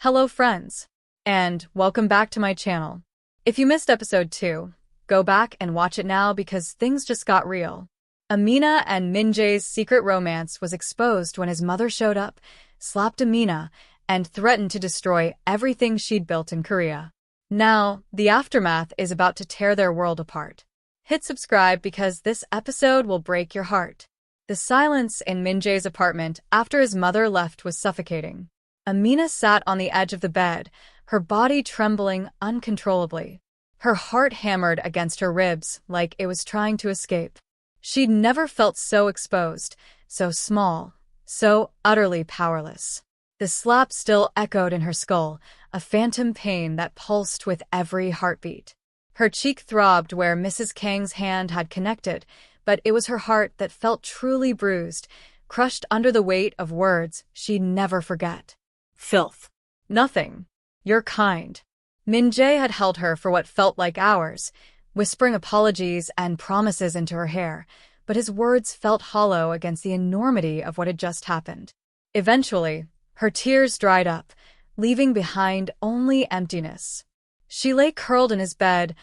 Hello friends, and welcome back to my channel. If you missed episode 2, go back and watch it now because things just got real. Amina and Minjay's secret romance was exposed when his mother showed up, slapped Amina, and threatened to destroy everything she'd built in Korea. Now, the aftermath is about to tear their world apart. Hit subscribe because this episode will break your heart. The silence in Minjay's apartment after his mother left was suffocating. Amina sat on the edge of the bed, her body trembling uncontrollably. Her heart hammered against her ribs like it was trying to escape. She'd never felt so exposed, so small, so utterly powerless. The slap still echoed in her skull, a phantom pain that pulsed with every heartbeat. Her cheek throbbed where Mrs. Kang's hand had connected, but it was her heart that felt truly bruised, crushed under the weight of words she'd never forget. Filth. Nothing. You're kind. Minjay had held her for what felt like hours, whispering apologies and promises into her hair, but his words felt hollow against the enormity of what had just happened. Eventually, her tears dried up, leaving behind only emptiness. She lay curled in his bed,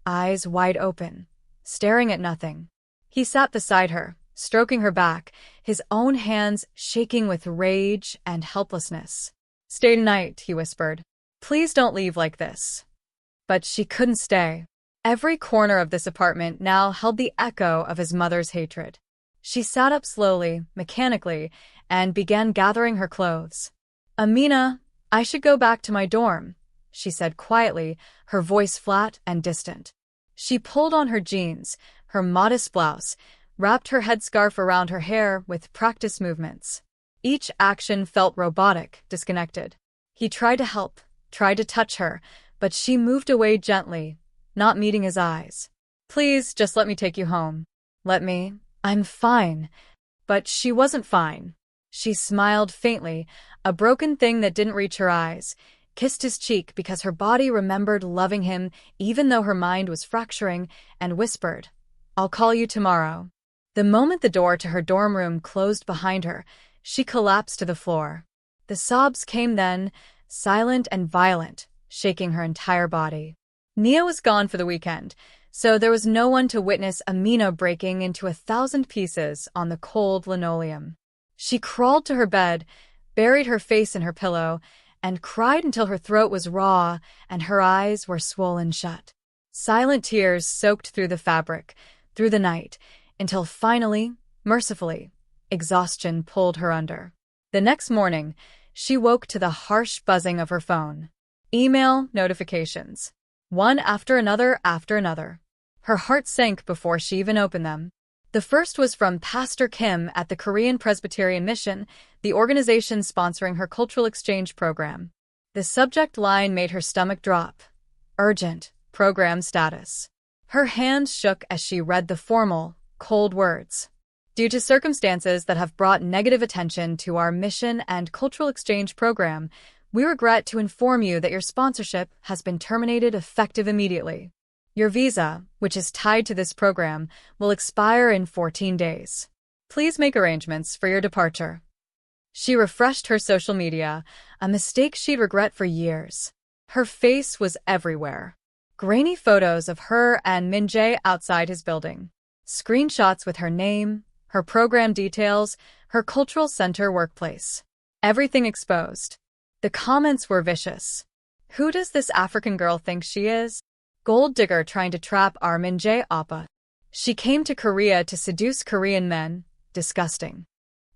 eyes wide open, staring at nothing. He sat beside her, stroking her back, his own hands shaking with rage and helplessness. "Stay tonight," he whispered. "Please don't leave like this." But she couldn't stay. Every corner of this apartment now held the echo of his mother's hatred. She sat up slowly, mechanically, and began gathering her clothes. "Amina, I should go back to my dorm," she said quietly, her voice flat and distant. She pulled on her jeans, her modest blouse, wrapped her headscarf around her hair with practiced movements. Each action felt robotic, disconnected. He tried to help, tried to touch her, but she moved away gently, not meeting his eyes. "Please, just let me take you home." I'm fine." But she wasn't fine. She smiled faintly, a broken thing that didn't reach her eyes, kissed his cheek because her body remembered loving him even though her mind was fracturing, and whispered, "I'll call you tomorrow." The moment the door to her dorm room closed behind her, she collapsed to the floor. The sobs came then, silent and violent, shaking her entire body. Nia was gone for the weekend, so there was no one to witness Amina breaking into 1,000 pieces on the cold linoleum. She crawled to her bed, buried her face in her pillow, and cried until her throat was raw and her eyes were swollen shut. Silent tears soaked through the fabric, through the night, until finally, mercifully, exhaustion pulled her under. The next morning, she woke to the harsh buzzing of her phone. Email notifications. One after another after another. Her heart sank before she even opened them. The first was from Pastor Kim at the Korean Presbyterian Mission, the organization sponsoring her cultural exchange program. The subject line made her stomach drop. Urgent, program status. Her hands shook as she read the formal, cold words. "Due to circumstances that have brought negative attention to our mission and cultural exchange program, we regret to inform you that your sponsorship has been terminated effective immediately. Your visa, which is tied to this program, will expire in 14 days. Please make arrangements for your departure." She refreshed her social media, a mistake she'd regret for years. Her face was everywhere. Grainy photos of her and Minjay outside his building. Screenshots with her name, her program details, her cultural center workplace. Everything exposed. The comments were vicious. "Who does this African girl think she is? Gold digger trying to trap our Minjay oppa. She came to Korea to seduce Korean men. Disgusting.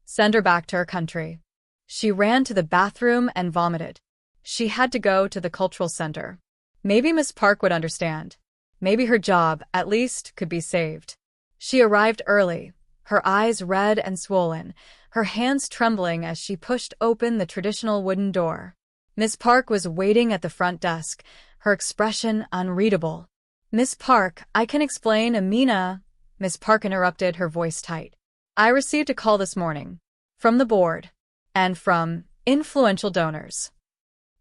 Send her back to her country." She ran to the bathroom and vomited. She had to go to the cultural center. Maybe Miss Park would understand. Maybe her job, at least, could be saved. She arrived early, her eyes red and swollen, her hands trembling as she pushed open the traditional wooden door. Miss Park was waiting at the front desk, her expression unreadable. "Miss Park, I can explain, Amina." Miss Park interrupted, her voice tight. "I received a call this morning. From the board. And from influential donors."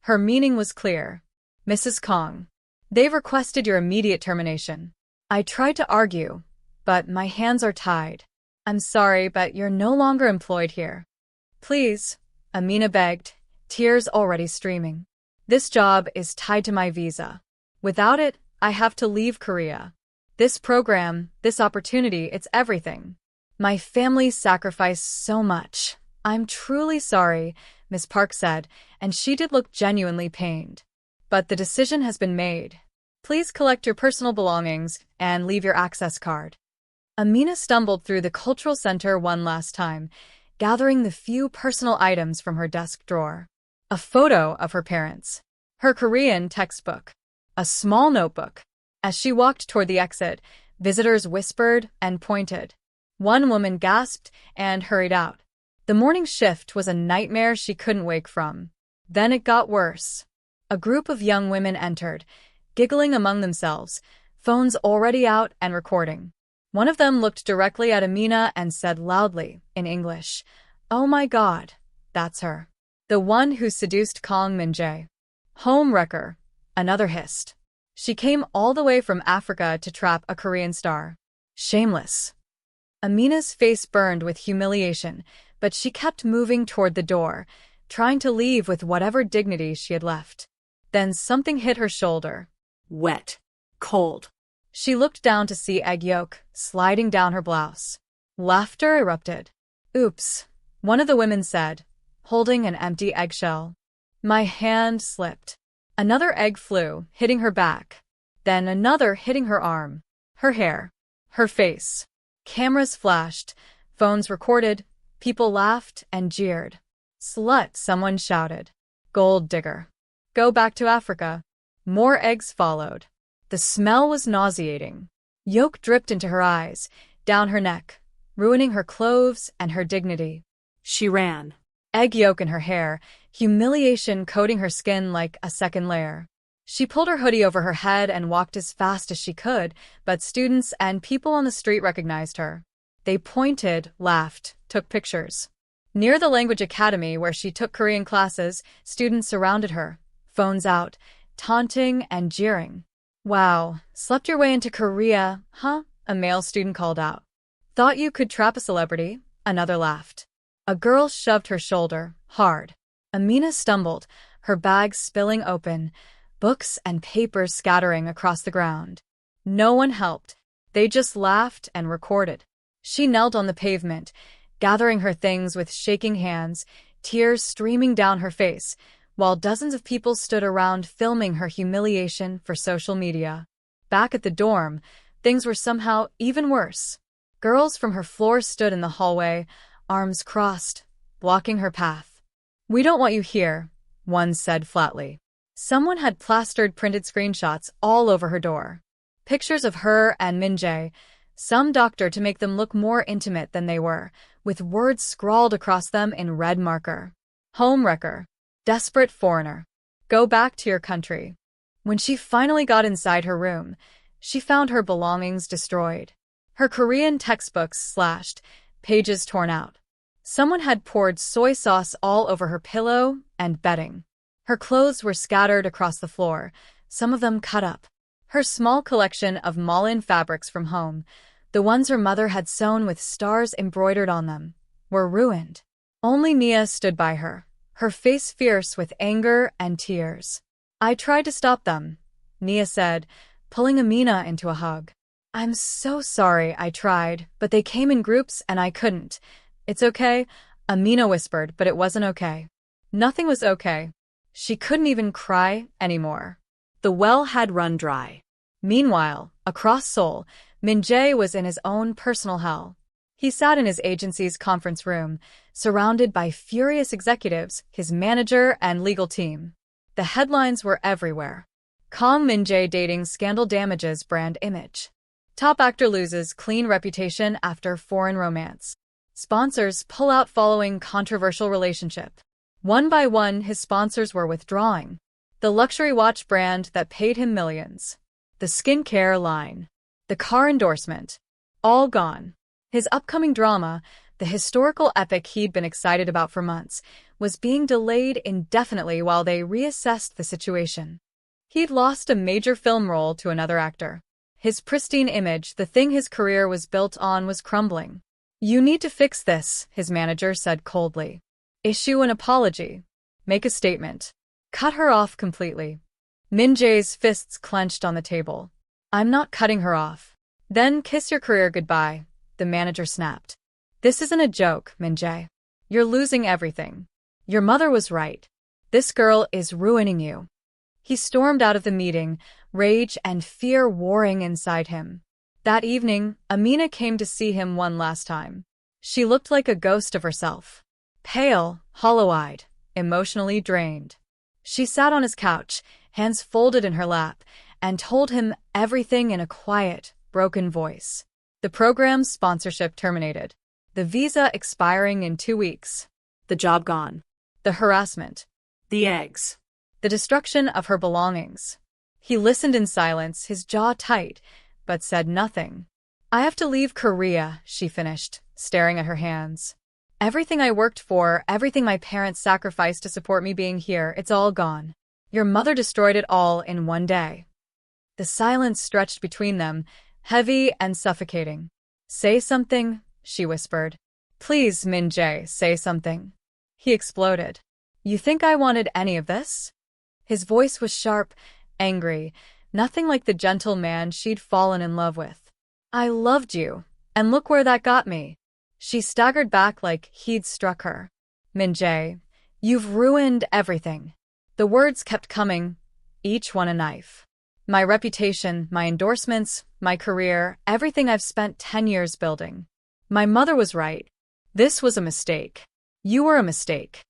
Her meaning was clear. "Mrs. Kong, they've requested your immediate termination. I tried to argue, but my hands are tied. I'm sorry, but you're no longer employed here." "Please," Amina begged, tears already streaming. This job is tied to my visa. Without it, I have to leave Korea. This program, this opportunity, it's everything. My family sacrificed so much. I'm truly sorry, Miss Park said, and she did look genuinely pained. But the decision has been made. Please collect your personal belongings and leave your access card. Amina stumbled through the cultural center one last time, gathering the few personal items from her desk drawer. A photo of her parents, her Korean textbook, a small notebook. As she walked toward the exit, visitors whispered and pointed. One woman gasped and hurried out. The morning shift was a nightmare she couldn't wake from. Then it got worse. A group of young women entered, giggling among themselves, phones already out and recording. One of them looked directly at Amina and said loudly, in English, "Oh my God, that's her. The one who seduced Kong Minjay." "Homewrecker," another hissed. "She came all the way from Africa to trap a Korean star. Shameless." Amina's face burned with humiliation, but she kept moving toward the door, trying to leave with whatever dignity she had left. Then something hit her shoulder. Wet. Cold. She looked down to see egg yolk sliding down her blouse. Laughter erupted. "Oops," one of the women said, holding an empty eggshell. My hand slipped. Another egg flew, hitting her back. Then another hitting her arm, her hair, her face. Cameras flashed, phones recorded, people laughed and jeered. "Slut," someone shouted. "Gold digger. Go back to Africa." More eggs followed. The smell was nauseating. Yolk dripped into her eyes, down her neck, ruining her clothes and her dignity. She ran. Egg yolk in her hair, humiliation coating her skin like a second layer. She pulled her hoodie over her head and walked as fast as she could, but students and people on the street recognized her. They pointed, laughed, took pictures. Near the language academy where she took Korean classes, students surrounded her, phones out, taunting and jeering. "Wow, slept your way into Korea, huh?" a male student called out. "Thought you could trap a celebrity?" another laughed. A girl shoved her shoulder, hard. Amina stumbled, her bag spilling open, books and papers scattering across the ground. No one helped. They just laughed and recorded. She knelt on the pavement, gathering her things with shaking hands, tears streaming down her face, while dozens of people stood around filming her humiliation for social media. Back at the dorm, things were somehow even worse. Girls from her floor stood in the hallway, arms crossed, blocking her path. "We don't want you here," one said flatly. Someone had plastered printed screenshots all over her door. Pictures of her and Minjay, some doctor to make them look more intimate than they were, with words scrawled across them in red marker. "Homewrecker. Desperate foreigner. Go back to your country." When she finally got inside her room, she found her belongings destroyed. Her Korean textbooks slashed, pages torn out. Someone had poured soy sauce all over her pillow and bedding. Her clothes were scattered across the floor, some of them cut up. Her small collection of mulin fabrics from home, the ones her mother had sewn with stars embroidered on them, were ruined. Only Nia stood by her, her face fierce with anger and tears. "I tried to stop them," Nia said, pulling Amina into a hug. "I'm so sorry I tried, but they came in groups and I couldn't." "It's okay," Amina whispered, but it wasn't okay. Nothing was okay. She couldn't even cry anymore. The well had run dry. Meanwhile, across Seoul, Minjay was in his own personal hell. He sat in his agency's conference room, surrounded by furious executives, his manager and legal team. The headlines were everywhere. Kong Minjay dating scandal damages brand image. Top actor loses clean reputation after foreign romance. Sponsors pull out following controversial relationship. One by one, his sponsors were withdrawing. The luxury watch brand that paid him millions. The skincare line. The car endorsement. All gone. His upcoming drama, the historical epic he'd been excited about for months, was being delayed indefinitely while they reassessed the situation. He'd lost a major film role to another actor. His pristine image, the thing his career was built on, was crumbling. "You need to fix this," his manager said coldly. "Issue an apology. Make a statement. Cut her off completely. Minjay's fists clenched on the table. I'm not cutting her off. Then kiss your career goodbye, the manager snapped. This isn't a joke, Minjay. You're losing everything. Your mother was right. This girl is ruining you. He stormed out of the meeting, rage and fear warring inside him. That evening, Amina came to see him one last time. She looked like a ghost of herself. Pale, hollow-eyed, emotionally drained. She sat on his couch, hands folded in her lap, and told him everything in a quiet, broken voice. The program's sponsorship terminated. The visa expiring in 2 weeks. The job gone. The harassment. The eggs. The destruction of her belongings. He listened in silence, his jaw tight, but said nothing. I have to leave Korea, she finished, staring at her hands. Everything I worked for, everything my parents sacrificed to support me being here, it's all gone. Your mother destroyed it all in one day. The silence stretched between them, heavy and suffocating. Say something, she whispered. Please, Minjay, say something. He exploded. You think I wanted any of this? His voice was sharp, angry, nothing like the gentle man she'd fallen in love with. I loved you, and look where that got me. She staggered back like he'd struck her. Minjay, you've ruined everything. The words kept coming, each one a knife. My reputation, my endorsements, my career, everything I've spent 10 years building. My mother was right. This was a mistake. You were a mistake.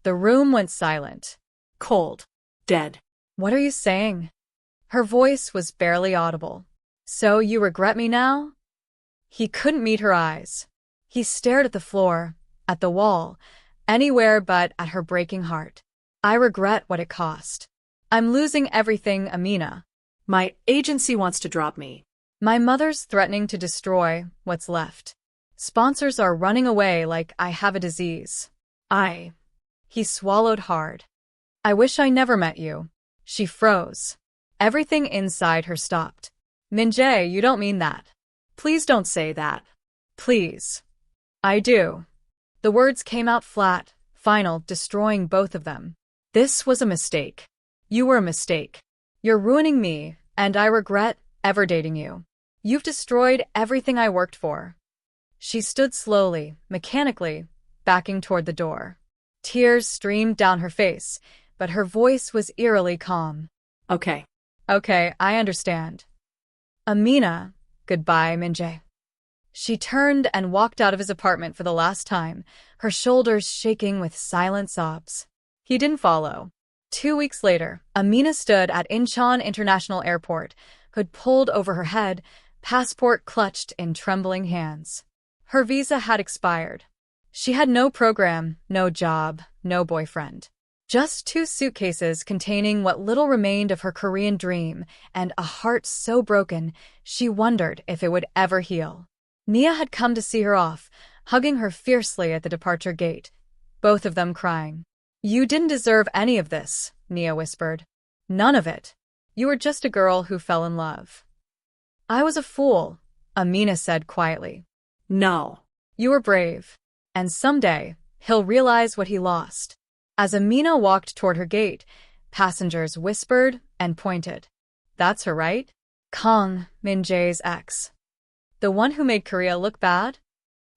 The room went silent. Cold. Dead. What are you saying? Her voice was barely audible. So you regret me now? He couldn't meet her eyes. He stared at the floor, at the wall, anywhere but at her breaking heart. I regret what it cost. I'm losing everything, Amina. My agency wants to drop me. My mother's threatening to destroy what's left. Sponsors are running away like I have a disease. He swallowed hard. I wish I never met you. She froze. Everything inside her stopped. Minjay, you don't mean that. Please don't say that. Please. I do. The words came out flat, final, destroying both of them. This was a mistake. You were a mistake. You're ruining me, and I regret ever dating you. You've destroyed everything I worked for. She stood slowly, mechanically, backing toward the door. Tears streamed down her face, but her voice was eerily calm. Okay, I understand. Amina, goodbye, Minjay. She turned and walked out of his apartment for the last time, her shoulders shaking with silent sobs. He didn't follow. 2 weeks later, Amina stood at Incheon International Airport, hood pulled over her head, passport clutched in trembling hands. Her visa had expired. She had no program, no job, no boyfriend. Just 2 suitcases containing what little remained of her Korean dream and a heart so broken she wondered if it would ever heal. Nia had come to see her off, hugging her fiercely at the departure gate, both of them crying. You didn't deserve any of this, Nia whispered. None of it. You were just a girl who fell in love. I was a fool, Amina said quietly. No. You were brave. And someday, he'll realize what he lost. As Amina walked toward her gate, passengers whispered and pointed. That's her, right? Kong, Minjay's ex. The one who made Korea look bad?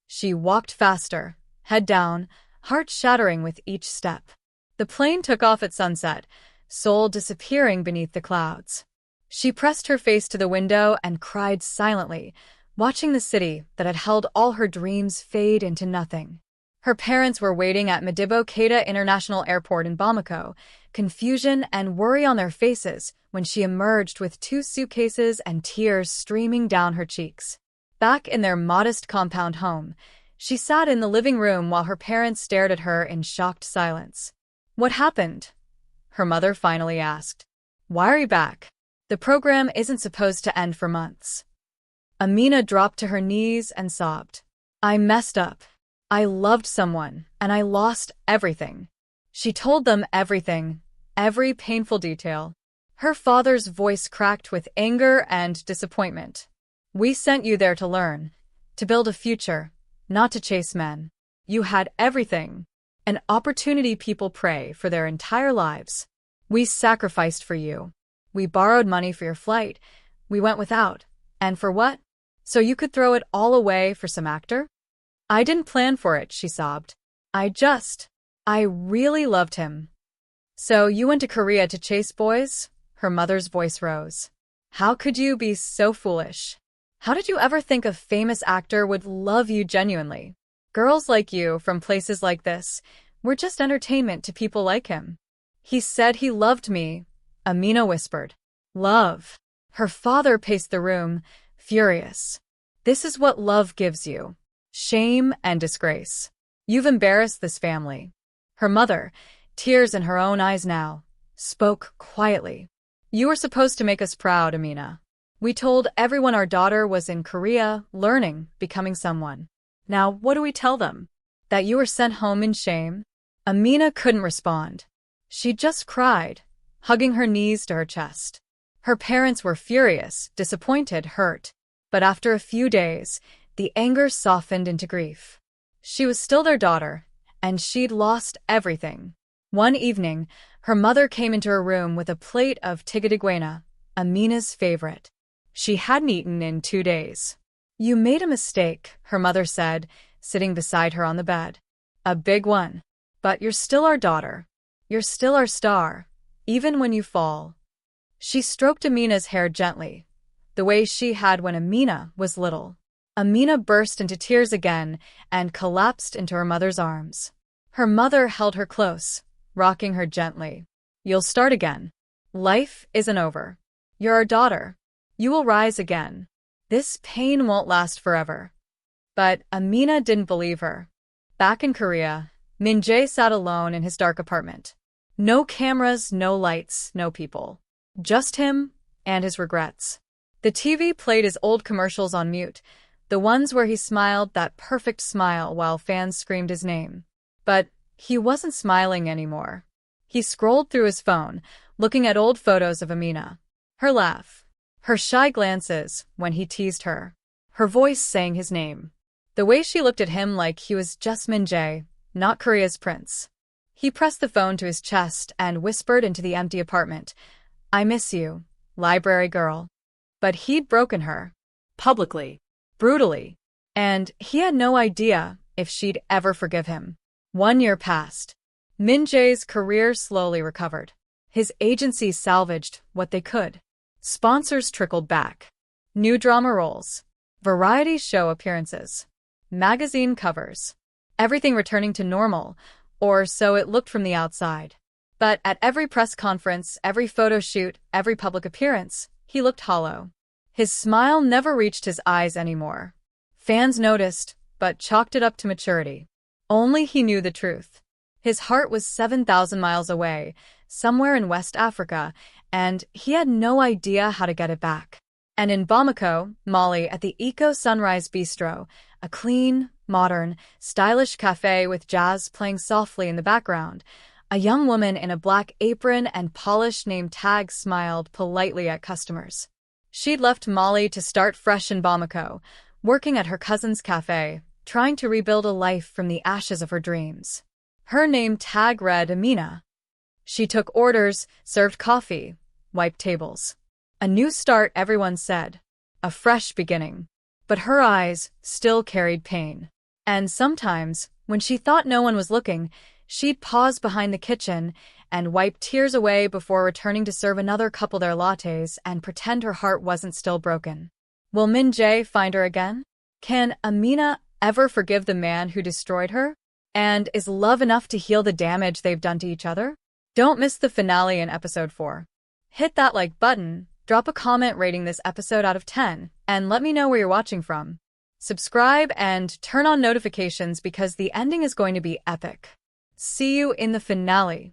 She walked faster, head down, heart shattering with each step. The plane took off at sunset, Seoul disappearing beneath the clouds. She pressed her face to the window and cried silently, watching the city that had held all her dreams fade into nothing. Her parents were waiting at Modibo Keita International Airport in Bamako, confusion and worry on their faces when she emerged with 2 suitcases and tears streaming down her cheeks. Back in their modest compound home, she sat in the living room while her parents stared at her in shocked silence. What happened? Her mother finally asked. Why are you back? The program isn't supposed to end for months. Amina dropped to her knees and sobbed. I messed up. I loved someone, and I lost everything. She told them everything, every painful detail. Her father's voice cracked with anger and disappointment. We sent you there to learn, to build a future, not to chase men. You had everything, an opportunity people pray for their entire lives. We sacrificed for you. We borrowed money for your flight. We went without. And for what? So you could throw it all away for some actor? I didn't plan for it, she sobbed. I really loved him. So you went to Korea to chase boys? Her mother's voice rose. How could you be so foolish? How did you ever think a famous actor would love you genuinely? Girls like you from places like this were just entertainment to people like him. He said he loved me, Amina whispered. Love. Her father paced the room, furious. This is what love gives you. Shame and disgrace. You've embarrassed this family. Her mother, tears in her own eyes now, spoke quietly. You were supposed to make us proud, Amina. We told everyone our daughter was in Korea, learning, becoming someone. Now, what do we tell them? That you were sent home in shame? Amina couldn't respond. She just cried, hugging her knees to her chest. Her parents were furious, disappointed, hurt. But after a few days, the anger softened into grief. She was still their daughter, and she'd lost everything. One evening, her mother came into her room with a plate of tigadigüena, Amina's favorite. She hadn't eaten in 2 days. You made a mistake, her mother said, sitting beside her on the bed. A big one. But you're still our daughter. You're still our star, even when you fall. She stroked Amina's hair gently, the way she had when Amina was little. Amina burst into tears again and collapsed into her mother's arms. Her mother held her close, rocking her gently. You'll start again. Life isn't over. You're our daughter. You will rise again. This pain won't last forever. But Amina didn't believe her. Back in Korea, Minjay sat alone in his dark apartment. No cameras, no lights, no people. Just him and his regrets. The TV played his old commercials on mute, the ones where he smiled that perfect smile while fans screamed his name. But he wasn't smiling anymore. He scrolled through his phone, looking at old photos of Amina. Her laugh, her shy glances when he teased her, her voice saying his name. The way she looked at him like he was just Minjay, not Korea's prince. He pressed the phone to his chest and whispered into the empty apartment, I miss you, library girl. But he'd broken her. Publicly. Brutally. And he had no idea if she'd ever forgive him. 1 year passed. Minjay's career slowly recovered. His agency salvaged what they could. Sponsors trickled back. New drama roles. Variety show appearances. Magazine covers. Everything returning to normal, or so it looked from the outside. But at every press conference, every photo shoot, every public appearance, he looked hollow. His smile never reached his eyes anymore. Fans noticed, but chalked it up to maturity. Only he knew the truth. His heart was 7,000 miles away, somewhere in West Africa, and he had no idea how to get it back. And in Bamako, Mali, at the Eco Sunrise Bistro, a clean, modern, stylish cafe with jazz playing softly in the background, a young woman in a black apron and polished name tag smiled politely at customers. She'd left Mali to start fresh in Bamako, working at her cousin's cafe, trying to rebuild a life from the ashes of her dreams. Her name tag read Amina. She took orders, served coffee, wiped tables. A new start, everyone said. A fresh beginning. But her eyes still carried pain. And sometimes, when she thought no one was looking, she'd pause behind the kitchen and wipe tears away before returning to serve another couple their lattes and pretend her heart wasn't still broken. Will Minjay find her again? Can Amina ever forgive the man who destroyed her? And is love enough to heal the damage they've done to each other? Don't miss the finale in episode 4. Hit that like button, drop a comment rating this episode out of 10, and let me know where you're watching from. Subscribe and turn on notifications because the ending is going to be epic. See you in the finale.